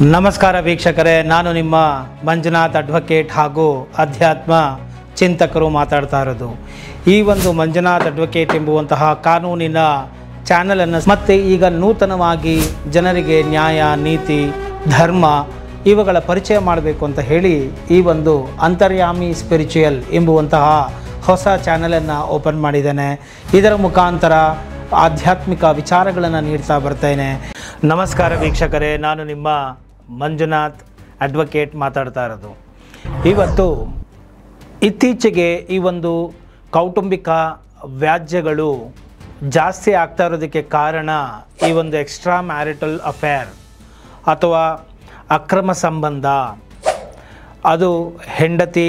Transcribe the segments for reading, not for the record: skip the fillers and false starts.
ನಮಸ್ಕಾರ ವೀಕ್ಷಕರೇ, ನಾನು ನಿಮ್ಮ ಮಂಜುನಾಥ್ ಅಡ್ವೊಕೇಟ್ ಹಾಗೂ ಅಧ್ಯಾತ್ಮ ಚಿಂತಕರು ಮಾತಾಡ್ತಾ ಇರೋದು. ಈ ಒಂದು ಮಂಜುನಾಥ್ ಅಡ್ವೊಕೇಟ್ ಎಂಬುವಂತಹ ಕಾನೂನಿನ ಚಾನಲನ್ನು ಮತ್ತೆ ಈಗ ನೂತನವಾಗಿ ಜನರಿಗೆ ನ್ಯಾಯ, ನೀತಿ, ಧರ್ಮ ಇವುಗಳ ಪರಿಚಯ ಮಾಡಬೇಕು ಅಂತ ಹೇಳಿ ಈ ಒಂದು ಅಂತರ್ಯಾಮಿ ಸ್ಪಿರಿಚುಯಲ್ ಎಂಬುವಂತಹ ಹೊಸ ಚಾನಲನ್ನು ಓಪನ್ ಮಾಡಿದ್ದೇನೆ. ಇದರ ಮುಖಾಂತರ ಆಧ್ಯಾತ್ಮಿಕ ವಿಚಾರಗಳನ್ನು ನೀಡ್ತಾ ಬರ್ತೇನೆ. ನಮಸ್ಕಾರ ವೀಕ್ಷಕರೇ, ನಾನು ನಿಮ್ಮ ಮಂಜುನಾಥ್ ಅಡ್ವೊಕೇಟ್ ಮಾತಾಡ್ತಾ ಇರೋದು. ಇವತ್ತು ಇತ್ತೀಚೆಗೆ ಈ ಒಂದು ಕೌಟುಂಬಿಕ ವ್ಯಾಜ್ಯಗಳು ಜಾಸ್ತಿ ಆಗ್ತಾ ಇರೋದಕ್ಕೆ ಕಾರಣ ಈ ಒಂದು ಎಕ್ಸ್ಟ್ರಾ ಮ್ಯಾರಿಟಲ್ ಅಫೇರ್ ಅಥವಾ ಅಕ್ರಮ ಸಂಬಂಧ. ಅದು ಹೆಂಡತಿ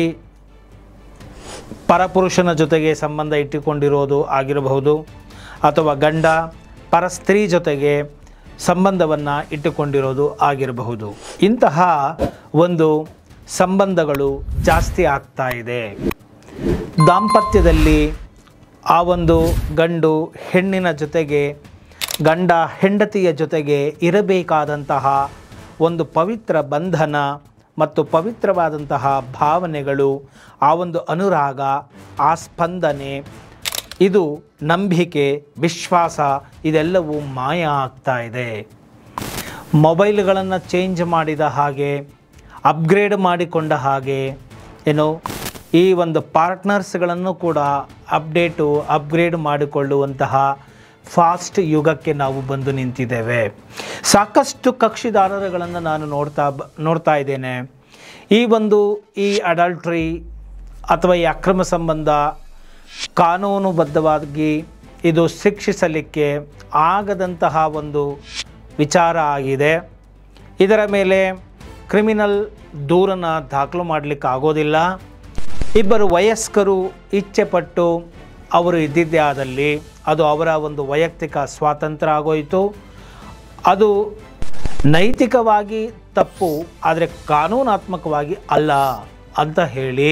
ಪರಪುರುಷನ ಜೊತೆಗೆ ಸಂಬಂಧ ಇಟ್ಟುಕೊಂಡಿರೋದು ಆಗಿರಬಹುದು, ಅಥವಾ ಗಂಡ ಪರಸ್ತ್ರೀ ಜೊತೆಗೆ ಸಂಬಂಧವನ್ನು ಇಟ್ಟುಕೊಂಡಿರೋದು ಆಗಿರಬಹುದು. ಇಂತಹ ಒಂದು ಸಂಬಂಧಗಳು ಜಾಸ್ತಿ ಆಗ್ತಾ ಇದೆ. ದಾಂಪತ್ಯದಲ್ಲಿ ಆ ಒಂದು ಗಂಡು ಹೆಣ್ಣಿನ ಜೊತೆಗೆ, ಗಂಡ ಹೆಂಡತಿಯ ಜೊತೆಗೆ ಇರಬೇಕಾದಂತಹ ಒಂದು ಪವಿತ್ರ ಬಂಧನ ಮತ್ತು ಪವಿತ್ರವಾದಂತಹ ಭಾವನೆಗಳು, ಆ ಒಂದು ಅನುರಾಗ, ಆ ಸ್ಪಂದನೆ, ಇದು ನಂಬಿಕೆ, ವಿಶ್ವಾಸ ಇದೆಲ್ಲವೂ ಮಾಯ ಆಗ್ತಾ ಇದೆ. ಮೊಬೈಲ್ಗಳನ್ನು ಚೇಂಜ್ ಮಾಡಿದ ಹಾಗೆ, ಅಪ್ಗ್ರೇಡ್ ಮಾಡಿಕೊಂಡ ಹಾಗೆ, ಈ ಒಂದು ಪಾರ್ಟ್ನರ್ಸ್ಗಳನ್ನು ಕೂಡ ಅಪ್ಗ್ರೇಡ್ ಮಾಡಿಕೊಳ್ಳುವಂತಹ ಫಾಸ್ಟ್ ಯುಗಕ್ಕೆ ನಾವು ಬಂದು ನಿಂತಿದ್ದೇವೆ. ಸಾಕಷ್ಟು ಕಕ್ಷಿದಾರರುಗಳನ್ನು ನಾನು ನೋಡ್ತಾ ಇದ್ದೇನೆ. ಈ ಅಡಲ್ಟ್ರಿ ಅಥವಾ ಈ ಅಕ್ರಮ ಸಂಬಂಧ ಕಾನೂನುಬದ್ಧವಾಗಿ ಇದು ಶಿಕ್ಷಿಸಲಿಕ್ಕೆ ಆಗದಂತಹ ಒಂದು ವಿಚಾರ ಆಗಿದೆ. ಇದರ ಮೇಲೆ ಕ್ರಿಮಿನಲ್ ದೂರನ್ನು ದಾಖಲು ಮಾಡಲಿಕ್ಕೆ ಆಗೋದಿಲ್ಲ. ಇಬ್ಬರು ವಯಸ್ಕರು ಇಚ್ಛೆಪಟ್ಟು ಅವರು ಇದ್ದಿದ್ದೇ ಆದಲ್ಲಿ ಅದು ಅವರ ಒಂದು ವೈಯಕ್ತಿಕ ಸ್ವಾತಂತ್ರ್ಯ ಆಗೋಯಿತು. ಅದು ನೈತಿಕವಾಗಿ ತಪ್ಪು, ಆದರೆ ಕಾನೂನಾತ್ಮಕವಾಗಿ ಅಲ್ಲ ಅಂತ ಹೇಳಿ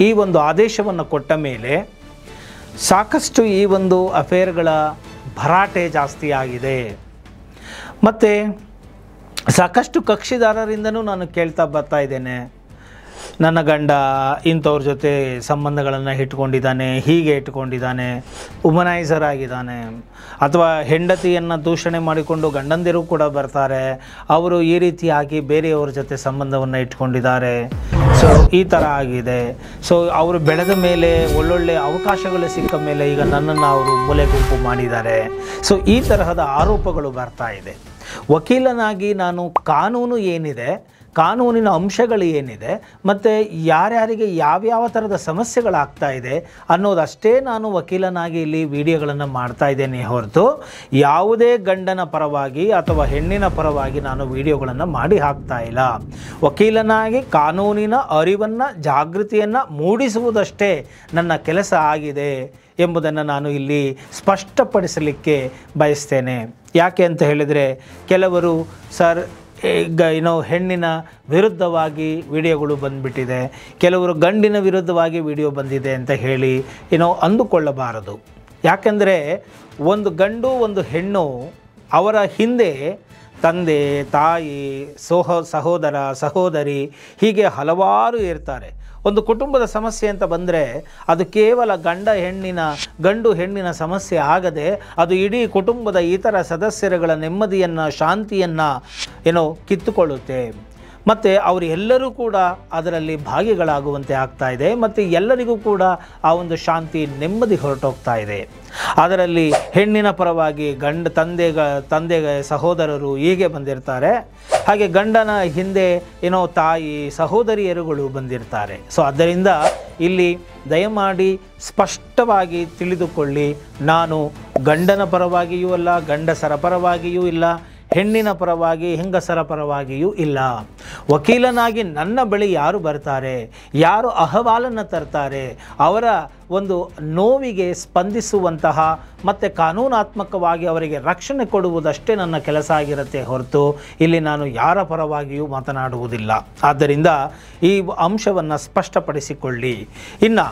ಈ ಒಂದು ಆದೇಶವನ್ನು ಕೊಟ್ಟ ಮೇಲೆ ಸಾಕಷ್ಟು ಈ ಒಂದು ಅಫೇರ್ಗಳ ಭರಾಟೆ ಜಾಸ್ತಿ ಆಗಿದೆ. ಮತ್ತು ಸಾಕಷ್ಟು ಕಕ್ಷಿದಾರರಿಂದನೂ ನಾನು ಕೇಳ್ತಾ ಬರ್ತಾ ಇದ್ದೇನೆ, ನನ್ನ ಗಂಡ ಇಂಥವ್ರ ಜೊತೆ ಸಂಬಂಧಗಳನ್ನು ಇಟ್ಕೊಂಡಿದ್ದಾನೆ, ಹೀಗೆ ಇಟ್ಕೊಂಡಿದ್ದಾನೆ, ವುಮನೈಸರ್ ಆಗಿದ್ದಾನೆ, ಅಥವಾ ಹೆಂಡತಿಯನ್ನು ದೂಷಣೆ ಮಾಡಿಕೊಂಡು ಗಂಡಂದಿರು ಕೂಡ ಬರ್ತಾರೆ, ಅವರು ಈ ರೀತಿಯಾಗಿ ಬೇರೆಯವ್ರ ಜೊತೆ ಸಂಬಂಧವನ್ನು ಇಟ್ಕೊಂಡಿದ್ದಾರೆ. ಸೊ ಈ ಥರ ಆಗಿದೆ. ಸೊ ಅವರು ಬೆಳೆದ ಮೇಲೆ ಒಳ್ಳೊಳ್ಳೆ ಅವಕಾಶಗಳು ಸಿಕ್ಕ ಮೇಲೆ ಈಗ ನನ್ನನ್ನು ಅವರು ಮೂಲೆ ಗುಂಪು ಮಾಡಿದ್ದಾರೆ. ಸೊ ಈ ತರಹದ ಆರೋಪಗಳು ಬರ್ತಾ ಇದೆ. ವಕೀಲನಾಗಿ ನಾನು ಕಾನೂನು ಏನಿದೆ, ಕಾನೂನಿನ ಅಂಶಗಳು ಏನಿದೆ, ಮತ್ತು ಯಾರ್ಯಾರಿಗೆ ಯಾವ್ಯಾವ ಥರದ ಸಮಸ್ಯೆಗಳಾಗ್ತಾ ಇದೆ ಅನ್ನೋದಷ್ಟೇ ನಾನು ವಕೀಲನಾಗಿ ಇಲ್ಲಿ ವಿಡಿಯೋಗಳನ್ನು ಮಾಡ್ತಾ ಇದ್ದೇನೆ ಹೊರತು ಯಾವುದೇ ಗಂಡನ ಪರವಾಗಿ ಅಥವಾ ಹೆಣ್ಣಿನ ಪರವಾಗಿ ನಾನು ವಿಡಿಯೋಗಳನ್ನು ಮಾಡಿ ಹಾಕ್ತಾ ಇಲ್ಲ. ವಕೀಲನಾಗಿ ಕಾನೂನಿನ ಅರಿವನ್ನು, ಜಾಗೃತಿಯನ್ನು ಮೂಡಿಸುವುದಷ್ಟೇ ನನ್ನ ಕೆಲಸ ಆಗಿದೆ ಎಂಬುದನ್ನು ನಾನು ಇಲ್ಲಿ ಸ್ಪಷ್ಟಪಡಿಸಲಿಕ್ಕೆ ಬಯಸ್ತೇನೆ. ಯಾಕೆ ಅಂತ ಹೇಳಿದರೆ, ಕೆಲವರು ಸರ್ ಈಗ ಹೆಣ್ಣಿನ ವಿರುದ್ಧವಾಗಿ ವಿಡಿಯೋಗಳು ಬಂದುಬಿಟ್ಟಿದೆ, ಕೆಲವರು ಗಂಡಿನ ವಿರುದ್ಧವಾಗಿ ವಿಡಿಯೋ ಬಂದಿದೆ ಅಂತ ಹೇಳಿ ಅಂದುಕೊಳ್ಳಬಾರದು. ಯಾಕೆಂದರೆ ಒಂದು ಗಂಡು ಒಂದು ಹೆಣ್ಣು, ಅವರ ಹಿಂದೆ ತಂದೆ, ತಾಯಿ, ಸಹೋದರ, ಸಹೋದರಿ ಹೀಗೆ ಹಲವಾರು ಇರ್ತಾರೆ. ಒಂದು ಕುಟುಂಬದ ಸಮಸ್ಯೆ ಅಂತ ಬಂದರೆ ಅದು ಕೇವಲ ಗಂಡು ಹೆಣ್ಣಿನ ಸಮಸ್ಯೆ ಆಗದೆ ಅದು ಇಡೀ ಕುಟುಂಬದ ಇತರ ಸದಸ್ಯರುಗಳ ನೆಮ್ಮದಿಯನ್ನು, ಶಾಂತಿಯನ್ನು ಕಿತ್ತುಕೊಳ್ಳುತ್ತೆ. ಮತ್ತು ಅವರು ಎಲ್ಲರೂ ಕೂಡ ಅದರಲ್ಲಿ ಭಾಗಿಗಳಾಗುವಂತೆ ಆಗ್ತಾ ಇದೆ. ಮತ್ತು ಎಲ್ಲರಿಗೂ ಕೂಡ ಆ ಒಂದು ಶಾಂತಿ, ನೆಮ್ಮದಿ ಹೊರಟೋಗ್ತಾ ಇದೆ. ಅದರಲ್ಲಿ ಹೆಣ್ಣಿನ ಪರವಾಗಿ ತಂದೆಗೆ ಸಹೋದರರು ಹೀಗೆ ಬಂದಿರ್ತಾರೆ, ಹಾಗೆ ಗಂಡನ ಹಿಂದೆ ತಾಯಿ, ಸಹೋದರಿಯರುಗಳು ಬಂದಿರ್ತಾರೆ. ಸೊ ಆದ್ದರಿಂದ ಇಲ್ಲಿ ದಯಮಾಡಿ ಸ್ಪಷ್ಟವಾಗಿ ತಿಳಿದುಕೊಳ್ಳಿ, ನಾನು ಗಂಡನ ಪರವಾಗಿಯೂ ಅಲ್ಲ, ಗಂಡಸರ ಪರವಾಗಿಯೂ ಇಲ್ಲ, ಹೆಣ್ಣಿನ ಪರವಾಗಿ ಹೆಂಗಸರ ಪರವಾಗಿಯೂ ಇಲ್ಲ. ವಕೀಲನಾಗಿ ನನ್ನ ಬಳಿ ಯಾರು ಬರ್ತಾರೆ, ಯಾರು ಅಹವಾಲನ್ನು ತರ್ತಾರೆ, ಅವರ ಒಂದು ನೋವಿಗೆ ಸ್ಪಂದಿಸುವಂತಹ ಮತ್ತು ಕಾನೂನಾತ್ಮಕವಾಗಿ ಅವರಿಗೆ ರಕ್ಷಣೆ ಕೊಡುವುದಷ್ಟೇ ನನ್ನ ಕೆಲಸ ಆಗಿರುತ್ತೆ ಹೊರತು ಇಲ್ಲಿ ನಾನು ಯಾರ ಪರವಾಗಿಯೂ ಮಾತನಾಡುವುದಿಲ್ಲ. ಆದ್ದರಿಂದ ಈ ಅಂಶವನ್ನು ಸ್ಪಷ್ಟಪಡಿಸಿಕೊಳ್ಳಿ. ಇನ್ನು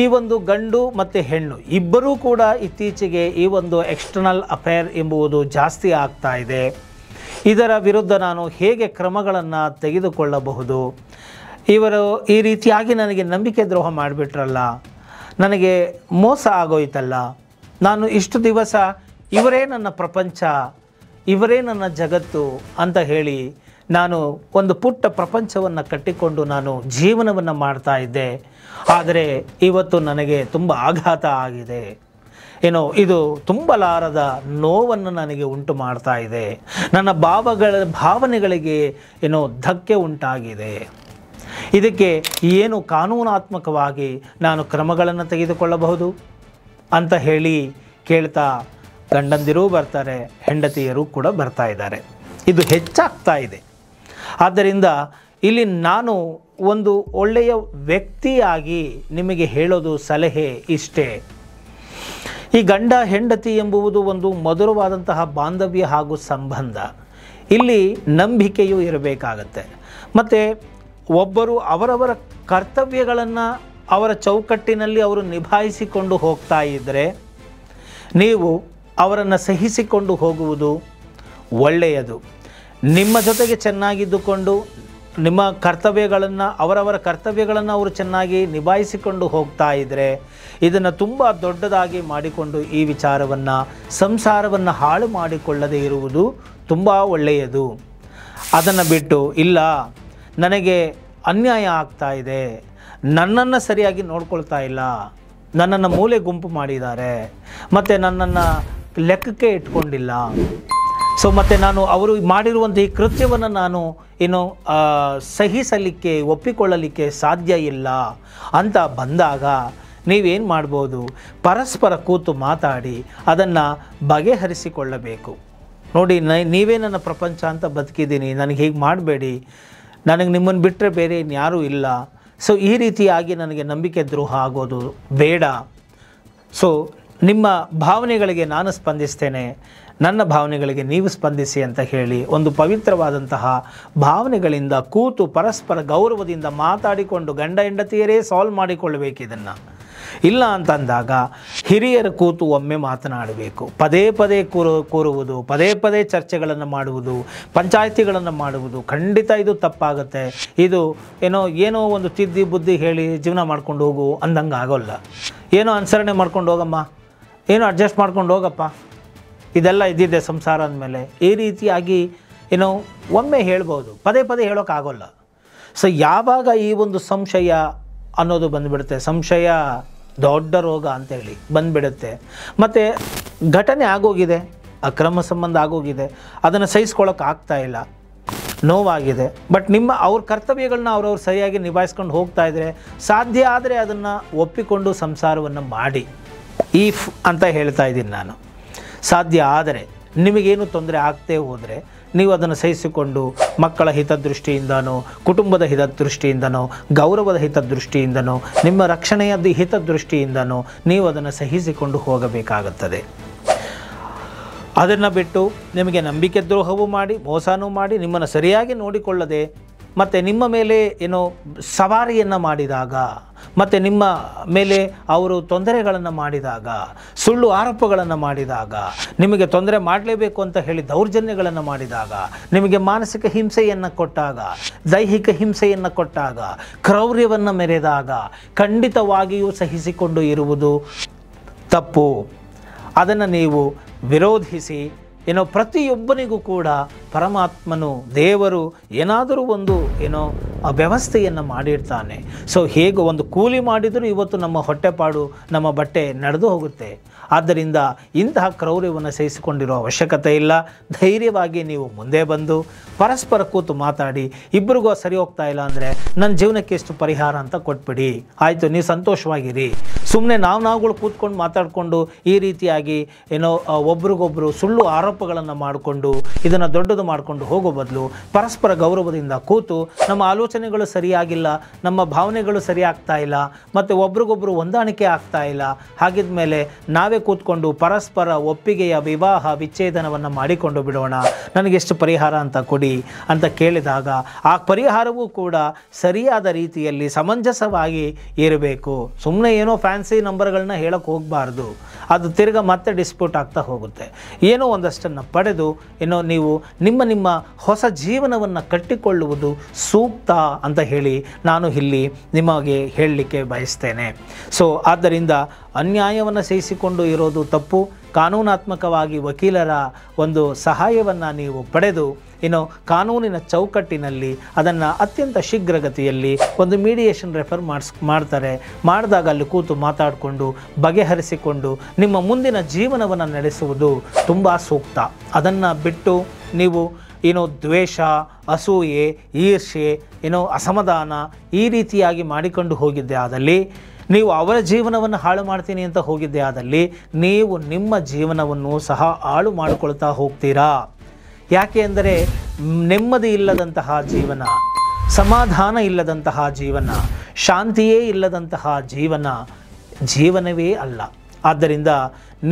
ಈ ಒಂದು ಗಂಡು ಮತ್ತು ಹೆಣ್ಣು ಇಬ್ಬರೂ ಕೂಡ ಇತ್ತೀಚೆಗೆ ಈ ಒಂದು ಎಕ್ಸ್ಟರ್ನಲ್ ಅಫೇರ್ ಎಂಬುದು ಜಾಸ್ತಿ ಆಗ್ತಾ ಇದೆ. ಇದರ ವಿರುದ್ಧ ನಾನು ಹೇಗೆ ಕ್ರಮಗಳನ್ನು ತೆಗೆದುಕೊಳ್ಳಬಹುದು? ಇವರು ಈ ರೀತಿಯಾಗಿ ನನಗೆ ನಂಬಿಕೆ ದ್ರೋಹ ಮಾಡಿಬಿಟ್ರಲ್ಲ, ನನಗೆ ಮೋಸ ಆಗೋಯ್ತಲ್ಲ, ನಾನು ಇಷ್ಟು ದಿವಸ ಇವರೇ ನನ್ನ ಪ್ರಪಂಚ, ಇವರೇ ನನ್ನ ಜಗತ್ತು ಅಂತ ಹೇಳಿ ನಾನು ಒಂದು ಪುಟ್ಟ ಪ್ರಪಂಚವನ್ನು ಕಟ್ಟಿಕೊಂಡು ನಾನು ಜೀವನವನ್ನು ಮಾಡ್ತಾ ಇದ್ದೆ. ಆದರೆ ಇವತ್ತು ನನಗೆ ತುಂಬ ಆಘಾತ ಆಗಿದೆ. ಏನೋ ಇದು ತುಂಬಲಾರದ ನೋವನ್ನು ನನಗೆ ಉಂಟು ಮಾಡ್ತಾ ಇದೆ. ನನ್ನ ಭಾವನೆಗಳಿಗೆ ಏನೋ ಧಕ್ಕೆ ಉಂಟಾಗಿದೆ. ಇದಕ್ಕೆ ಏನು ಕಾನೂನಾತ್ಮಕವಾಗಿ ನಾನು ಕ್ರಮಗಳನ್ನು ತೆಗೆದುಕೊಳ್ಳಬಹುದು ಅಂತ ಹೇಳಿ ಕೇಳ್ತಾ ಗಂಡಂದಿರೂ ಬರ್ತಾರೆ, ಹೆಂಡತಿಯರು ಕೂಡ ಬರ್ತಾ ಇದ್ದಾರೆ. ಇದು ಹೆಚ್ಚಾಗ್ತಾ ಇದೆ. ಆದ್ದರಿಂದ ಇಲ್ಲಿ ನಾನು ಒಂದು ಒಳ್ಳೆಯ ವ್ಯಕ್ತಿಯಾಗಿ ನಿಮಗೆ ಹೇಳೋದು ಸಲಹೆ ಇಷ್ಟೇ. ಈ ಗಂಡ ಹೆಂಡತಿ ಎಂಬುವುದು ಒಂದು ಮಧುರವಾದಂತಹ ಬಾಂಧವ್ಯ ಹಾಗೂ ಸಂಬಂಧ. ಇಲ್ಲಿ ನಂಬಿಕೆಯೂ ಇರಬೇಕಾಗತ್ತೆ. ಮತ್ತು ಒಬ್ಬರು ಅವರವರ ಕರ್ತವ್ಯಗಳನ್ನು ಅವರ ಚೌಕಟ್ಟಿನಲ್ಲಿ ಅವರು ನಿಭಾಯಿಸಿಕೊಂಡು ಹೋಗ್ತಾ ಇದ್ದರೆ ನೀವು ಅವರನ್ನು ಸಹಿಸಿಕೊಂಡು ಹೋಗುವುದು ಒಳ್ಳೆಯದು. ನಿಮ್ಮ ಜೊತೆಗೆ ಚೆನ್ನಾಗಿದ್ದುಕೊಂಡು ನಿಮ್ಮ ಕರ್ತವ್ಯಗಳನ್ನು ಅವರವರ ಕರ್ತವ್ಯಗಳನ್ನು ಅವರು ಚೆನ್ನಾಗಿ ನಿಭಾಯಿಸಿಕೊಂಡು ಹೋಗ್ತಾ ಇದ್ದರೆ ಇದನ್ನು ತುಂಬ ದೊಡ್ಡದಾಗಿ ಮಾಡಿಕೊಂಡು ಈ ವಿಚಾರವನ್ನು ಸಂಸಾರವನ್ನು ಹಾಳು ಮಾಡಿಕೊಳ್ಳದೇ ಇರುವುದು ತುಂಬ ಒಳ್ಳೆಯದು. ಅದನ್ನು ಬಿಟ್ಟು ಇಲ್ಲ ನನಗೆ ಅನ್ಯಾಯ ಆಗ್ತಾ ಇದೆ, ನನ್ನನ್ನು ಸರಿಯಾಗಿ ನೋಡ್ಕೊಳ್ತಾ ಇಲ್ಲ, ನನ್ನನ್ನು ಮೂಲೆ ಗುಂಪು ಮಾಡಿದ್ದಾರೆ, ಮತ್ತು ನನ್ನನ್ನು ಲೆಕ್ಕಕ್ಕೆ ಇಟ್ಕೊಂಡಿಲ್ಲ, ಸೊ ಮತ್ತು ನಾನು ಅವರು ಮಾಡಿರುವಂಥ ಈ ಕೃತ್ಯವನ್ನು ನಾನು ಏನು ಸಹಿಸಲಿಕ್ಕೆ ಒಪ್ಪಿಕೊಳ್ಳಲಿಕ್ಕೆ ಸಾಧ್ಯ ಇಲ್ಲ ಅಂತ ಬಂದಾಗ ನೀವೇನು ಮಾಡ್ಬೋದು? ಪರಸ್ಪರ ಕೂತು ಮಾತಾಡಿ ಅದನ್ನು ಬಗೆಹರಿಸಿಕೊಳ್ಳಬೇಕು. ನೋಡಿ, ನೀವೇ ನನ್ನ ಪ್ರಪಂಚ ಅಂತ ಬದುಕಿದ್ದೀನಿ, ನನಗೆ ಹೀಗೆ ಮಾಡಬೇಡಿ, ನನಗೆ ನಿಮ್ಮನ್ನು ಬಿಟ್ಟರೆ ಬೇರೆ ಇನ್ಯಾರೂ ಇಲ್ಲ, ಸೊ ಈ ರೀತಿಯಾಗಿ ನನಗೆ ನಂಬಿಕೆ ದ್ರೋಹ ಆಗೋದು ಬೇಡ. ಸೊ ನಿಮ್ಮ ಭಾವನೆಗಳಿಗೆ ನಾನು ಸ್ಪಂದಿಸ್ತೇನೆ, ನನ್ನ ಭಾವನೆಗಳಿಗೆ ನೀವು ಸ್ಪಂದಿಸಿ ಅಂತ ಹೇಳಿ ಒಂದು ಪವಿತ್ರವಾದಂತಹ ಭಾವನೆಗಳಿಂದ ಕೂತು ಪರಸ್ಪರ ಗೌರವದಿಂದ ಮಾತಾಡಿಕೊಂಡು ಗಂಡ ಹೆಂಡತಿಯರೇ ಸಾಲ್ವ್ ಮಾಡಿಕೊಳ್ಳಬೇಕು. ಇದನ್ನು ಇಲ್ಲ ಅಂತಂದಾಗ ಹಿರಿಯರ ಕೂತು ಒಮ್ಮೆ ಮಾತನಾಡಬೇಕು. ಪದೇ ಪದೇ ಕೂರುವುದು, ಪದೇ ಪದೇ ಚರ್ಚೆಗಳನ್ನು ಮಾಡುವುದು, ಪಂಚಾಯಿತಿಗಳನ್ನು ಮಾಡುವುದು ಖಂಡಿತ ಇದು ತಪ್ಪಾಗುತ್ತೆ. ಇದು ಏನೋ ಒಂದು ತಿದ್ದಿ ಬುದ್ಧಿ ಹೇಳಿ ಜೀವನ ಮಾಡ್ಕೊಂಡು ಹೋಗು ಅಂದಂಗೆ ಆಗೋಲ್ಲ. ಏನೋ ಅನುಸರಣೆ ಮಾಡ್ಕೊಂಡು ಹೋಗಮ್ಮ, ಏನೋ ಅಡ್ಜಸ್ಟ್ ಮಾಡ್ಕೊಂಡು ಹೋಗಪ್ಪ, ಇದೆಲ್ಲ ಇದ್ದಿದ್ದೆ ಸಂಸಾರ ಅಂದಮೇಲೆ ಈ ರೀತಿಯಾಗಿ ಒಮ್ಮೆ ಹೇಳ್ಬೋದು, ಪದೇ ಪದೇ ಹೇಳೋಕ್ಕಾಗೋಲ್ಲ. ಸೊ ಯಾವಾಗ ಈ ಒಂದು ಸಂಶಯ ಅನ್ನೋದು ಬಂದುಬಿಡುತ್ತೆ, ಸಂಶಯ ದೊಡ್ಡ ರೋಗ ಅಂತೇಳಿ ಬಂದುಬಿಡುತ್ತೆ, ಮತ್ತು ಘಟನೆ ಆಗೋಗಿದೆ, ಅಕ್ರಮ ಸಂಬಂಧ ಆಗೋಗಿದೆ, ಅದನ್ನು ಸಹಿಸ್ಕೊಳ್ಳೋಕ್ಕಾಗ್ತಾ ಇಲ್ಲ, ನೋವಾಗಿದೆ, ಬಟ್ ಅವ್ರ ಕರ್ತವ್ಯಗಳನ್ನ ಅವ್ರವ್ರು ಸರಿಯಾಗಿ ನಿಭಾಯಿಸ್ಕೊಂಡು ಹೋಗ್ತಾ ಇದ್ದರೆ ಸಾಧ್ಯ ಆದರೆ ಅದನ್ನು ಒಪ್ಪಿಕೊಂಡು ಸಂಸಾರವನ್ನು ಮಾಡಿ. ಈಫ್ ಅಂತ ಹೇಳ್ತಾ ಇದ್ದೀನಿ ನಾನು. ಸಾಧ್ಯ ಆದರೆ ನಿಮಗೇನು ತೊಂದರೆ ಆಗ್ತೇ ಹೋದರೆ ನೀವು ಅದನ್ನು ಸಹಿಸಿಕೊಂಡು ಮಕ್ಕಳ ಹಿತದೃಷ್ಟಿಯಿಂದನೋ, ಕುಟುಂಬದ ಹಿತದೃಷ್ಟಿಯಿಂದನೋ, ಗೌರವದ ಹಿತದೃಷ್ಟಿಯಿಂದನೋ, ನಿಮ್ಮ ರಕ್ಷಣೆಯ ಹಿತದೃಷ್ಟಿಯಿಂದನೋ ನೀವು ಅದನ್ನು ಸಹಿಸಿಕೊಂಡು ಹೋಗಬೇಕಾಗುತ್ತದೆ. ಅದನ್ನು ಬಿಟ್ಟು ನಿಮಗೆ ನಂಬಿಕೆ ದ್ರೋಹವೂ ಮಾಡಿ ಮೋಸನೂ ಮಾಡಿ ನಿಮ್ಮನ್ನು ಸರಿಯಾಗಿ ನೋಡಿಕೊಳ್ಳದೆ ಮತ್ತು ನಿಮ್ಮ ಮೇಲೆ ಸವಾರಿಯನ್ನು ಮಾಡಿದಾಗ ಮತ್ತು ನಿಮ್ಮ ಮೇಲೆ ಅವರು ತೊಂದರೆಗಳನ್ನು ಮಾಡಿದಾಗ, ಸುಳ್ಳು ಆರೋಪಗಳನ್ನು ಮಾಡಿದಾಗ, ನಿಮಗೆ ತೊಂದರೆ ಮಾಡಲೇಬೇಕು ಅಂತ ಹೇಳಿ ದೌರ್ಜನ್ಯಗಳನ್ನು ಮಾಡಿದಾಗ, ನಿಮಗೆ ಮಾನಸಿಕ ಹಿಂಸೆಯನ್ನು ಕೊಟ್ಟಾಗ, ದೈಹಿಕ ಹಿಂಸೆಯನ್ನು ಕೊಟ್ಟಾಗ, ಕ್ರೌರ್ಯವನ್ನು ಮೆರೆದಾಗ ಖಂಡಿತವಾಗಿಯೂ ಸಹಿಸಿಕೊಂಡು ಇರುವುದು ತಪ್ಪು. ಅದನ್ನು ನೀವು ವಿರೋಧಿಸಿ ಪ್ರತಿಯೊಬ್ಬನಿಗೂ ಕೂಡ ಪರಮಾತ್ಮನು ದೇವರು ಏನಾದರೂ ಒಂದು ವ್ಯವಸ್ಥೆಯನ್ನು ಮಾಡಿರ್ತಾನೆ. ಸೊ ಹೇಗೆ ಒಂದು ಕೂಲಿ ಮಾಡಿದರೂ ಇವತ್ತು ನಮ್ಮ ಹೊಟ್ಟೆಪಾಡು, ನಮ್ಮ ಬಟ್ಟೆ ನಡೆದು ಹೋಗುತ್ತೆ. ಆದ್ದರಿಂದ ಇಂತಹ ಕ್ರೌರ್ಯವನ್ನು ಸಹಿಸಿಕೊಂಡಿರೋ ಅವಶ್ಯಕತೆ ಇಲ್ಲ. ಧೈರ್ಯವಾಗಿ ನೀವು ಮುಂದೆ ಬಂದು ಪರಸ್ಪರ ಕೂತು ಮಾತಾಡಿ, ಇಬ್ಬರಿಗೂ ಸರಿ ಹೋಗ್ತಾ ಇಲ್ಲ ಅಂದರೆ ನನ್ನ ಜೀವನಕ್ಕೆ ಎಷ್ಟು ಪರಿಹಾರ ಅಂತ ಕೊಟ್ಬಿಡಿ, ಆಯಿತು ನೀವು ಸಂತೋಷವಾಗಿರಿ. ಸುಮ್ಮನೆ ನಾವುಗಳು ಕೂತ್ಕೊಂಡು ಮಾತಾಡಿಕೊಂಡು ಈ ರೀತಿಯಾಗಿ ಒಬ್ರಿಗೊಬ್ಬರು ಸುಳ್ಳು ಆರೋಪಗಳನ್ನು ಮಾಡಿಕೊಂಡು ಇದನ್ನು ದೊಡ್ಡದು ಮಾಡಿಕೊಂಡು ಹೋಗೋ ಬದಲು ಪರಸ್ಪರ ಗೌರವದಿಂದ ಕೂತು ನಮ್ಮ ಆಲೋಚನೆಗಳು ಸರಿಯಾಗಿಲ್ಲ, ನಮ್ಮ ಭಾವನೆಗಳು ಸರಿಯಾಗ್ತಾ ಇಲ್ಲ, ಮತ್ತು ಒಬ್ರಿಗೊಬ್ಬರು ಹೊಂದಾಣಿಕೆ ಆಗ್ತಾ ಇಲ್ಲ, ಹಾಗಿದ ಮೇಲೆ ನಾವೇ ಕೂತ್ಕೊಂಡು ಪರಸ್ಪರ ಒಪ್ಪಿಗೆಯ ವಿವಾಹ ವಿಚ್ಛೇದನವನ್ನು ಮಾಡಿಕೊಂಡು ಬಿಡೋಣ, ನನಗೆಷ್ಟು ಪರಿಹಾರ ಅಂತ ಕೊಡಿ ಅಂತ ಕೇಳಿದಾಗ ಆ ಪರಿಹಾರವೂ ಕೂಡ ಸರಿಯಾದ ರೀತಿಯಲ್ಲಿ ಸಮಂಜಸವಾಗಿ ಇರಬೇಕು. ಸುಮ್ಮನೆ ಏನೋ ಫ್ಯಾನ್ಸಿ ನಂಬರ್ಗಳನ್ನ ಹೇಳಕ್ಕೆ ಹೋಗಬಾರ್ದು, ಅದು ತಿರ್ಗ ಮತ್ತೆ ಡಿಸ್ಪ್ಯೂಟ್ ಆಗ್ತಾ ಹೋಗುತ್ತೆ. ಏನೋ ಒಂದಷ್ಟನ್ನು ಪಡೆದು ಏನೋ ನೀವು ನಿಮ್ಮ ಹೊಸ ಜೀವನವನ್ನು ಕಟ್ಟಿಕೊಳ್ಳುವುದು ಸೂಕ್ತ ಅಂತ ಹೇಳಿ ನಾನು ಇಲ್ಲಿ ನಿಮಗೆ ಹೇಳಲಿಕ್ಕೆ ಬಯಸ್ತೇನೆ. ಸೊ ಆದ್ದರಿಂದ ಅನ್ಯಾಯವನ್ನು ಸಹಿಸಿಕೊಂಡು ಇರೋದು ತಪ್ಪು. ಕಾನೂನಾತ್ಮಕವಾಗಿ ವಕೀಲರ ಒಂದು ಸಹಾಯವನ್ನು ನೀವು ಪಡೆದು ಕಾನೂನಿನ ಚೌಕಟ್ಟಿನಲ್ಲಿ ಅದನ್ನು ಅತ್ಯಂತ ಶೀಘ್ರಗತಿಯಲ್ಲಿ ಒಂದು ಮೀಡಿಯೇಷನ್ ರೆಫರ್ ಮಾಡ್ತಾರೆ. ಮಾಡಿದಾಗ ಅಲ್ಲಿ ಕೂತು ಮಾತಾಡಿಕೊಂಡು ಬಗೆಹರಿಸಿಕೊಂಡು ನಿಮ್ಮ ಮುಂದಿನ ಜೀವನವನ್ನು ನಡೆಸುವುದು ತುಂಬ ಸೂಕ್ತ. ಅದನ್ನು ಬಿಟ್ಟು ನೀವು ದ್ವೇಷ, ಅಸೂಯೆ, ಈರ್ಷೆ, ಅಸಮಾಧಾನ ಈ ರೀತಿಯಾಗಿ ಮಾಡಿಕೊಂಡು ಹೋಗಿದ್ದೆ ಆದಲ್ಲಿ, ನೀವು ಅವರ ಜೀವನವನ್ನು ಹಾಳು ಮಾಡ್ತೀನಿ ಅಂತ ಹೋಗಿದ್ದೆ ಆದಲ್ಲಿ ನೀವು ನಿಮ್ಮ ಜೀವನವನ್ನು ಸಹ ಹಾಳು ಮಾಡಿಕೊಳ್ತಾ ಹೋಗ್ತೀರಾ. ಯಾಕೆ ಅಂದರೆ ನೆಮ್ಮದಿ ಇಲ್ಲದಂತಹ ಜೀವನ, ಸಮಾಧಾನ ಇಲ್ಲದಂತಹ ಜೀವನ, ಶಾಂತಿಯೇ ಇಲ್ಲದಂತಹ ಜೀವನವೇ ಅಲ್ಲ. ಆದ್ದರಿಂದ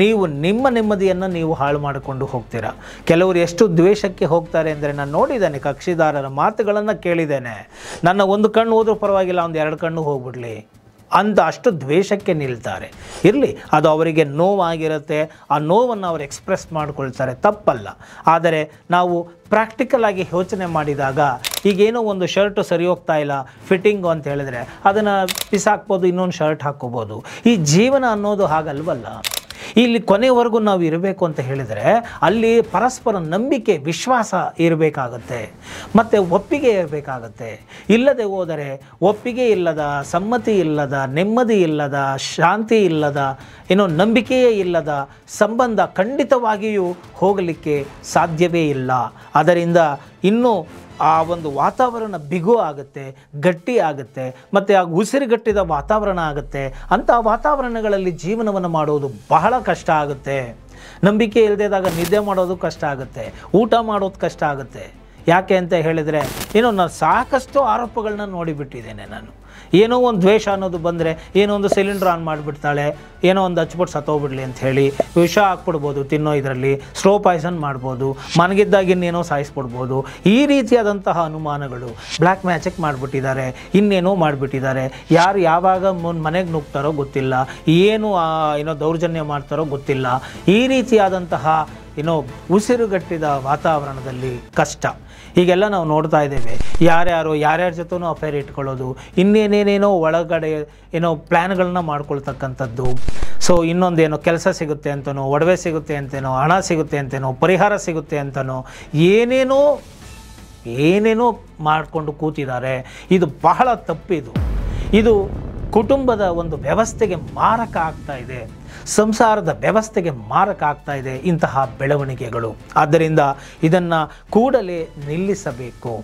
ನೀವು ನಿಮ್ಮ ನೆಮ್ಮದಿಯನ್ನು ನೀವು ಹಾಳು ಮಾಡಿಕೊಂಡು ಹೋಗ್ತೀರಾ. ಕೆಲವರು ಎಷ್ಟು ದ್ವೇಷಕ್ಕೆ ಹೋಗ್ತಾರೆ ಅಂದರೆ, ನಾನು ನೋಡಿದ್ದೇನೆ, ಕಕ್ಷಿದಾರರ ಮಾತುಗಳನ್ನು ಕೇಳಿದ್ದೇನೆ. ನನ್ನ ಒಂದು ಕಣ್ಣು ಹೋದ್ರೂ ಪರವಾಗಿಲ್ಲ, ಒಂದು 2 ಕಣ್ಣು ಹೋಗ್ಬಿಡ್ಲಿ ಅಂತ ಅಷ್ಟು ದ್ವೇಷಕ್ಕೆ ನಿಲ್ತಾರೆ. ಇರಲಿ, ಅದು ಅವರಿಗೆ ನೋವಾಗಿರುತ್ತೆ, ಆ ನೋವನ್ನು ಅವರು ಎಕ್ಸ್ಪ್ರೆಸ್ ಮಾಡ್ಕೊಳ್ತಾರೆ, ತಪ್ಪಲ್ಲ. ಆದರೆ ನಾವು ಪ್ರಾಕ್ಟಿಕಲ್ ಆಗಿ ಯೋಚನೆ ಮಾಡಿದಾಗ, ಈಗೇನೋ ಒಂದು ಶರ್ಟು ಸರಿ ಹೋಗ್ತಾ ಇಲ್ಲ, ಫಿಟ್ಟಿಂಗು ಅಂತ ಹೇಳಿದ್ರೆ ಅದನ್ನು ಬಿಸಾಕ್ಬೋದು, ಇನ್ನೊಂದು ಶರ್ಟ್ ಹಾಕ್ಕೋಬೋದು. ಈ ಜೀವನ ಅನ್ನೋದು ಹಾಗಲ್ವಲ್ಲ. ಇಲ್ಲಿ ಕೊನೆವರೆಗೂ ನಾವು ಇರಬೇಕು ಅಂತ ಹೇಳಿದರೆ ಅಲ್ಲಿ ಪರಸ್ಪರ ನಂಬಿಕೆ, ವಿಶ್ವಾಸ ಇರಬೇಕಾಗತ್ತೆ, ಮತ್ತು ಒಪ್ಪಿಗೆ ಇರಬೇಕಾಗತ್ತೆ. ಇಲ್ಲದೆ ಹೋದರೆ ಒಪ್ಪಿಗೆ ಇಲ್ಲದ, ಸಮ್ಮತಿ ಇಲ್ಲದ, ನೆಮ್ಮದಿ ಇಲ್ಲದ, ಶಾಂತಿ ಇಲ್ಲದ, ನಂಬಿಕೆಯೇ ಇಲ್ಲದ ಸಂಬಂಧ ಖಂಡಿತವಾಗಿಯೂ ಹೋಗಲಿಕ್ಕೆ ಸಾಧ್ಯವೇ ಇಲ್ಲ. ಅದರಿಂದ ಇನ್ನೂ ಆ ಒಂದು ವಾತಾವರಣ ಬಿಗು ಆಗುತ್ತೆ, ಗಟ್ಟಿ ಆಗುತ್ತೆ, ಮತ್ತು ಆ ಉಸಿರುಗಟ್ಟಿದ ವಾತಾವರಣ ಆಗುತ್ತೆ. ಅಂಥ ವಾತಾವರಣಗಳಲ್ಲಿ ಜೀವನವನ್ನು ಮಾಡೋದು ಬಹಳ ಕಷ್ಟ ಆಗುತ್ತೆ. ನಂಬಿಕೆ ಇಲ್ಲದಿದ್ದಾಗ ನಿದ್ದೆ ಮಾಡೋದು ಕಷ್ಟ ಆಗುತ್ತೆ, ಊಟ ಮಾಡೋದು ಕಷ್ಟ ಆಗುತ್ತೆ. ಯಾಕೆ ಅಂತ ಹೇಳಿದರೆ ನಾನು ಸಾಕಷ್ಟು ಆರೋಪಗಳನ್ನ ನೋಡಿಬಿಟ್ಟಿದ್ದೇನೆ. ನಾನು ಏನೋ ಒಂದು ದ್ವೇಷ ಅನ್ನೋದು ಬಂದರೆ ಏನೋ ಒಂದು ಸಿಲಿಂಡ್ರ್ ಆನ್ ಮಾಡಿಬಿಡ್ತಾಳೆ, ಏನೋ ಒಂದು ಹಚ್ಬಿಟ್ಟು ಸತ್ತೋಗ್ಬಿಡ್ಲಿ ಅಂತ ಹೇಳಿ ವಿಷ ಹಾಕ್ಬಿಡ್ಬೋದು, ತಿನ್ನೋ ಇದರಲ್ಲಿ ಸ್ಲೋ ಪಾಯ್ಸನ್ ಮಾಡ್ಬೋದು, ಮನಗಿದ್ದಾಗ ಇನ್ನೇನೋ ಸಾಯಿಸ್ಬಿಡ್ಬೋದು. ಈ ರೀತಿಯಾದಂತಹ ಅನುಮಾನಗಳು, ಬ್ಲ್ಯಾಕ್ ಮ್ಯಾಜಿಕ್ ಮಾಡಿಬಿಟ್ಟಿದ್ದಾರೆ, ಇನ್ನೇನೋ ಮಾಡಿಬಿಟ್ಟಿದ್ದಾರೆ, ಯಾರು ಯಾವಾಗ ಮನೆಗೆ ನುಗ್ತಾರೋ ಗೊತ್ತಿಲ್ಲ, ಏನೋ ದೌರ್ಜನ್ಯ ಮಾಡ್ತಾರೋ ಗೊತ್ತಿಲ್ಲ. ಈ ರೀತಿಯಾದಂತಹ ಉಸಿರುಗಟ್ಟಿದ ವಾತಾವರಣದಲ್ಲಿ ಕಷ್ಟ ಹೀಗೆಲ್ಲ ನಾವು ನೋಡ್ತಾ ಇದ್ದೇವೆ. ಯಾರ್ಯಾರ ಜೊತೆನೂ ಅಫೇರ್ ಇಟ್ಕೊಳ್ಳೋದು, ಇನ್ನೇನೇನೇನೋ ಒಳಗಡೆ ಪ್ಲ್ಯಾನ್ಗಳನ್ನ ಮಾಡ್ಕೊಳ್ತಕ್ಕಂಥದ್ದು. ಸೊ ಇನ್ನೊಂದೇನೋ ಕೆಲಸ ಸಿಗುತ್ತೆ ಅಂತನೋ, ಒಡವೆ ಸಿಗುತ್ತೆ ಅಂತನೋ, ಹಣ ಸಿಗುತ್ತೆ ಅಂತನೋ, ಪರಿಹಾರ ಸಿಗುತ್ತೆ ಅಂತನೋ ಏನೇನೋ ಮಾಡಿಕೊಂಡು ಕೂತಿದ್ದಾರೆ. ಇದು ಬಹಳ ತಪ್ಪಿದು. ಇದು ಕುಟುಂಬದ ಒಂದು ವ್ಯವಸ್ಥೆಗೆ ಮಾರಕ ಆಗ್ತಾ ಇದೆ, ಸಂಸಾರದ ವ್ಯವಸ್ಥೆಗೆ ಮಾರಕ ಆಗ್ತಾ ಇದೆ ಇಂತಹ ಬೆಳವಣಿಗೆಗಳು. ಆದ್ದರಿಂದ ಇದನ್ನು ಕೂಡಲೇ ನಿಲ್ಲಿಸಬೇಕು.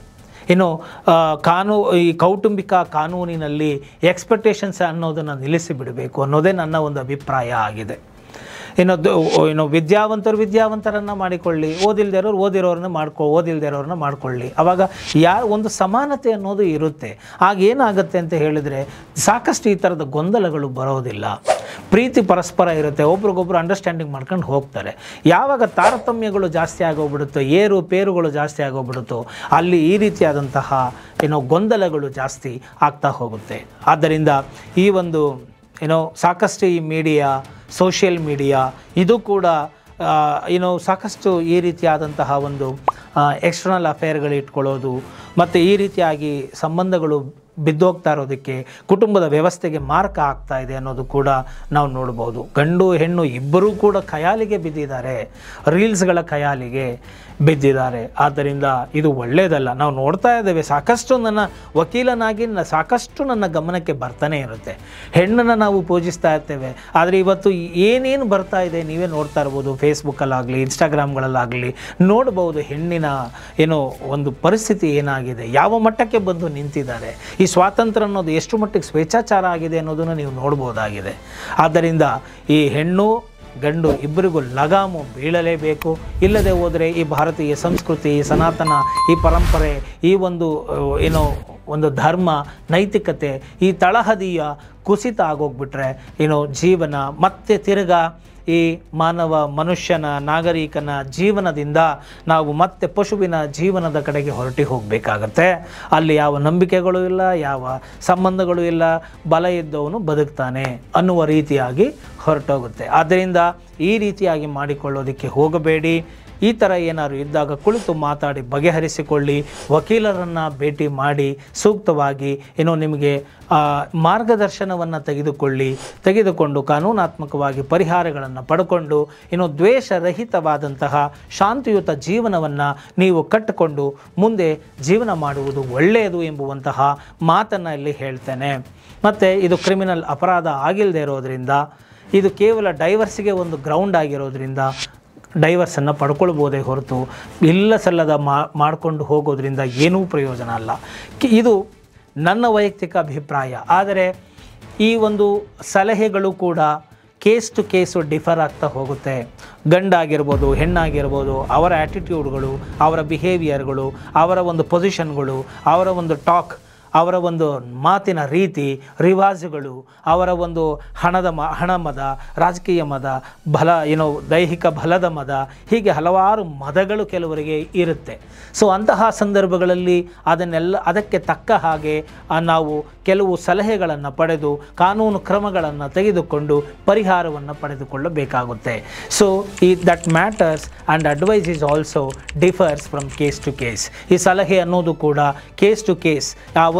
ಈ ಕೌಟುಂಬಿಕ ಕಾನೂನಿನಲ್ಲಿ ಎಕ್ಸ್ಪೆಕ್ಟೇಷನ್ಸ್ ಅನ್ನೋದನ್ನು ನಿಲ್ಲಿಸಿಬಿಡಬೇಕು ಅನ್ನೋದೇ ನನ್ನ ಒಂದು ಅಭಿಪ್ರಾಯ ಆಗಿದೆ. ವಿದ್ಯಾವಂತರನ್ನು ಮಾಡಿಕೊಳ್ಳಿ, ಓದಿರೋರನ್ನ ಮಾಡ್ಕೊಳ್ಳಿ. ಆವಾಗ ಒಂದು ಸಮಾನತೆ ಅನ್ನೋದು ಇರುತ್ತೆ. ಆಗ ಏನಾಗುತ್ತೆ ಅಂತ ಹೇಳಿದರೆ ಸಾಕಷ್ಟು ಈ ಥರದ ಗೊಂದಲಗಳು ಬರೋದಿಲ್ಲ. ಪ್ರೀತಿ ಪರಸ್ಪರ ಇರುತ್ತೆ, ಒಬ್ರಿಗೊಬ್ರು ಅಂಡರ್ಸ್ಟ್ಯಾಂಡಿಂಗ್ ಮಾಡ್ಕೊಂಡು ಹೋಗ್ತಾರೆ. ಯಾವಾಗ ತಾರತಮ್ಯಗಳು ಜಾಸ್ತಿ ಆಗೋಗ್ಬಿಡುತ್ತೋ, ಏರುಪೇರುಗಳು ಜಾಸ್ತಿ ಆಗೋಗ್ಬಿಡುತ್ತೋ, ಅಲ್ಲಿ ಈ ರೀತಿಯಾದಂತಹ ಗೊಂದಲಗಳು ಜಾಸ್ತಿ ಆಗ್ತಾ ಹೋಗುತ್ತೆ. ಆದ್ದರಿಂದ ಈ ಒಂದು ಸಾಕಷ್ಟು ಈ ಮೀಡಿಯಾ, ಸೋಷಿಯಲ್ ಮೀಡಿಯಾ ಇದು ಕೂಡ ಸಾಕಷ್ಟು ಈ ರೀತಿಯಾದಂತಹ ಒಂದು ಎಕ್ಸ್ಟರ್ನಲ್ ಅಫೇರ್ಗಳು ಇಟ್ಕೊಳ್ಳೋದು ಮತ್ತು ಈ ರೀತಿಯಾಗಿ ಸಂಬಂಧಗಳು ಬಿದ್ದೋಗ್ತಾ ಇರೋದಕ್ಕೆ ಕುಟುಂಬದ ವ್ಯವಸ್ಥೆಗೆ ಮಾರಕ ಆಗ್ತಾ ಇದೆ ಅನ್ನೋದು ಕೂಡ ನಾವು ನೋಡ್ಬೋದು. ಗಂಡು ಹೆಣ್ಣು ಇಬ್ಬರೂ ಕೂಡ ಖಯಾಲಿಗೆ ಬಿದ್ದಿದ್ದಾರೆ, ರೀಲ್ಸ್ಗಳ ಖಯಾಲಿಗೆ ಬಿದ್ದಿದ್ದಾರೆ. ಆದ್ದರಿಂದ ಇದು ಒಳ್ಳೆಯದಲ್ಲ. ನಾವು ನೋಡ್ತಾ ಇದ್ದೇವೆ, ಸಾಕಷ್ಟು ನನ್ನ ವಕೀಲನಾಗಿ ಸಾಕಷ್ಟು ನನ್ನ ಗಮನಕ್ಕೆ ಬರ್ತಾನೆ ಇರುತ್ತೆ. ಹೆಣ್ಣನ್ನು ನಾವು ಪೂಜಿಸ್ತಾ ಇರ್ತೇವೆ, ಆದರೆ ಇವತ್ತು ಏನೇನು ಬರ್ತಾ ಇದೆ ನೀವೇ ನೋಡ್ತಾ ಇರ್ಬೋದು. ಫೇಸ್ಬುಕ್ಕಲ್ಲಾಗಲಿ, ಇನ್ಸ್ಟಾಗ್ರಾಮ್ಗಳಲ್ಲಾಗಲಿ ನೋಡ್ಬೋದು ಹೆಣ್ಣಿನ ಒಂದು ಪರಿಸ್ಥಿತಿ ಏನಾಗಿದೆ, ಯಾವ ಮಟ್ಟಕ್ಕೆ ಬಂದು ನಿಂತಿದ್ದಾರೆ. ಈ ಸ್ವಾತಂತ್ರ್ಯ ಅನ್ನೋದು ಎಷ್ಟು ಮಟ್ಟಿಗೆ ಸ್ವೇಚ್ಛಾಚಾರ ಆಗಿದೆ ಅನ್ನೋದನ್ನು ನೀವು ನೋಡ್ಬೋದಾಗಿದೆ. ಆದ್ದರಿಂದ ಈ ಹೆಣ್ಣು ಗಂಡು ಇಬ್ಬರಿಗೂ ಲಗಾಮು ಬೀಳಲೇಬೇಕು. ಇಲ್ಲದೆ ಹೋದರೆ ಈ ಭಾರತೀಯ ಸಂಸ್ಕೃತಿ, ಸನಾತನ ಈ ಪರಂಪರೆ, ಈ ಒಂದು ಒಂದು ಧರ್ಮ, ನೈತಿಕತೆ ಈ ತಳಹದಿಯ ಕುಸಿತ ಆಗೋಗ್ಬಿಟ್ರೆ ಜೀವನ ಮತ್ತೆ ತಿರ್ಗಾ ಈ ಮನುಷ್ಯನ ನಾಗರಿಕನ ಜೀವನದಿಂದ ನಾವು ಮತ್ತೆ ಪಶುವಿನ ಜೀವನದ ಕಡೆಗೆ ಹೊರಟಿ ಹೋಗಬೇಕಾಗತ್ತೆ. ಅಲ್ಲಿ ಯಾವ ನಂಬಿಕೆಗಳು ಇಲ್ಲ, ಯಾವ ಸಂಬಂಧಗಳು ಇಲ್ಲ, ಬಲ ಇದ್ದವನು ಬದುಕ್ತಾನೆ ಅನ್ನುವ ರೀತಿಯಾಗಿ ಹೊರಟೋಗುತ್ತೆ. ಆದ್ದರಿಂದ ಈ ರೀತಿಯಾಗಿ ಮಾಡಿಕೊಳ್ಳೋದಕ್ಕೆ ಹೋಗಬೇಡಿ. ಈ ಥರ ಏನಾದ್ರು ಇದ್ದಾಗ ಕುಳಿತು ಮಾತಾಡಿ ಬಗೆಹರಿಸಿಕೊಳ್ಳಿ. ವಕೀಲರನ್ನು ಭೇಟಿ ಮಾಡಿ ಸೂಕ್ತವಾಗಿ ನಿಮಗೆ ಮಾರ್ಗದರ್ಶನವನ್ನು ತೆಗೆದುಕೊಂಡು ಕಾನೂನಾತ್ಮಕವಾಗಿ ಪರಿಹಾರಗಳನ್ನು ಪಡ್ಕೊಂಡು ದ್ವೇಷರಹಿತವಾದಂತಹ ಶಾಂತಿಯುತ ಜೀವನವನ್ನು ನೀವು ಕಟ್ಟಿಕೊಂಡು ಮುಂದೆ ಜೀವನ ಮಾಡುವುದು ಒಳ್ಳೆಯದು ಎಂಬುವಂತಹ ಮಾತನ್ನು ಇಲ್ಲಿ ಹೇಳ್ತೇನೆ. ಮತ್ತು ಇದು ಕ್ರಿಮಿನಲ್ ಅಪರಾಧ ಆಗಿಲ್ಲದೆ ಇರೋದರಿಂದ, ಇದು ಕೇವಲ ಡೈವರ್ಸಿಗೆ ಒಂದು ಗ್ರೌಂಡ್ ಆಗಿರೋದ್ರಿಂದ ಡೈವರ್ಸನ್ನು ಪಡ್ಕೊಳ್ಬೋದೇ ಹೊರತು ಇಲ್ಲ ಸಲ್ಲದ ಮಾಡಿಕೊಂಡು ಹೋಗೋದ್ರಿಂದ ಏನೂ ಪ್ರಯೋಜನ ಅಲ್ಲ. ಇದು ನನ್ನ ವೈಯಕ್ತಿಕ ಅಭಿಪ್ರಾಯ. ಆದರೆ ಈ ಒಂದು ಸಲಹೆಗಳು ಕೂಡ ಕೇಸ್ ಟು ಕೇಸು ಡಿಫರ್ ಆಗ್ತಾ ಹೋಗುತ್ತೆ. ಗಂಡಾಗಿರ್ಬೋದು, ಹೆಣ್ಣಾಗಿರ್ಬೋದು, ಅವರ ಆ್ಯಟಿಟ್ಯೂಡ್ಗಳು, ಅವರ ಬಿಹೇವಿಯರ್ಗಳು, ಅವರ ಒಂದು ಪೊಸಿಷನ್ಗಳು, ಅವರ ಒಂದು ಟಾಕ್, ಅವರ ಒಂದು ಮಾತಿನ ರೀತಿ ರಿವಾಜುಗಳು, ಅವರ ಒಂದು ಹಣ ಮದ, ರಾಜಕೀಯ ಮದ, ದೈಹಿಕ ಬಲದ ಮದ, ಹೀಗೆ ಹಲವಾರು ಮದಗಳು ಕೆಲವರಿಗೆ ಇರುತ್ತೆ. ಸೊ ಅಂತಹ ಸಂದರ್ಭಗಳಲ್ಲಿ ಅದಕ್ಕೆ ತಕ್ಕ ಹಾಗೆ ನಾವು ಕೆಲವು ಸಲಹೆಗಳನ್ನು ಪಡೆದು ಕಾನೂನು ಕ್ರಮಗಳನ್ನು ತೆಗೆದುಕೊಂಡು ಪರಿಹಾರವನ್ನು ಪಡೆದುಕೊಳ್ಳಬೇಕಾಗುತ್ತೆ. So that matters and advice is also differs from case to case. ಈ ಸಲಹೆ ಅನ್ನೋದು ಕೂಡ ಕೇಸ್ ಟು ಕೇಸ್,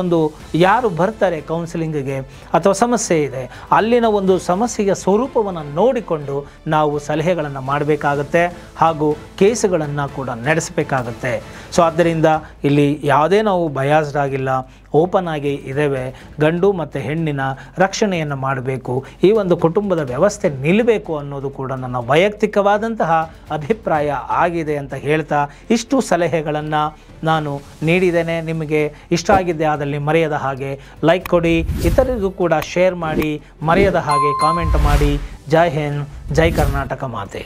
ಒಂದು ಯಾರು ಬರ್ತಾರೆ ಕೌನ್ಸಿಲಿಂಗ್ಗೆ ಅಥವಾ ಸಮಸ್ಯೆ ಇದೆ ಅಲ್ಲಿನ ಒಂದು ಸಮಸ್ಯೆಯ ಸ್ವರೂಪವನ್ನು ನೋಡಿಕೊಂಡು ನಾವು ಸಲಹೆಗಳನ್ನು ಮಾಡಬೇಕಾಗತ್ತೆ ಹಾಗೂ ಕೇಸುಗಳನ್ನು ಕೂಡ ನಡೆಸಬೇಕಾಗತ್ತೆ. ಸೊ ಆದ್ದರಿಂದ ಇಲ್ಲಿ ಯಾವುದೇ ನಾವು ಬಯಾಸ್ಡ್ ಆಗಿಲ್ಲ, ಓಪನ್ ಆಗಿ ಇದ್ದೇವೆ. ಗಂಡು ಮತ್ತು ಹೆಣ್ಣಿನ ರಕ್ಷಣೆಯನ್ನು ಮಾಡಬೇಕು, ಈ ಒಂದು ಕುಟುಂಬದ ವ್ಯವಸ್ಥೆ ನಿಲ್ಲಬೇಕು ಅನ್ನೋದು ಕೂಡ ನನ್ನ ವೈಯಕ್ತಿಕವಾದಂತಹ ಅಭಿಪ್ರಾಯ ಆಗಿದೆ ಅಂತ ಹೇಳ್ತಾ ಇಷ್ಟು ಸಲಹೆಗಳನ್ನು ನಾನು ನೀಡಿದ್ದೇನೆ. ನಿಮಗೆ ಇಷ್ಟ ಆಗಿದ್ದೆ ಆದಲ್ಲಿ ಮರೆಯದ ಹಾಗೆ ಲೈಕ್ ಕೊಡಿ, ಇತರರಿಗೂ ಕೂಡ ಶೇರ್ ಮಾಡಿ, ಮರೆಯದ ಹಾಗೆ ಕಾಮೆಂಟ್ ಮಾಡಿ. ಜೈ ಹಿಂದ್, ಜೈ ಕರ್ನಾಟಕ ಮಾತೆ.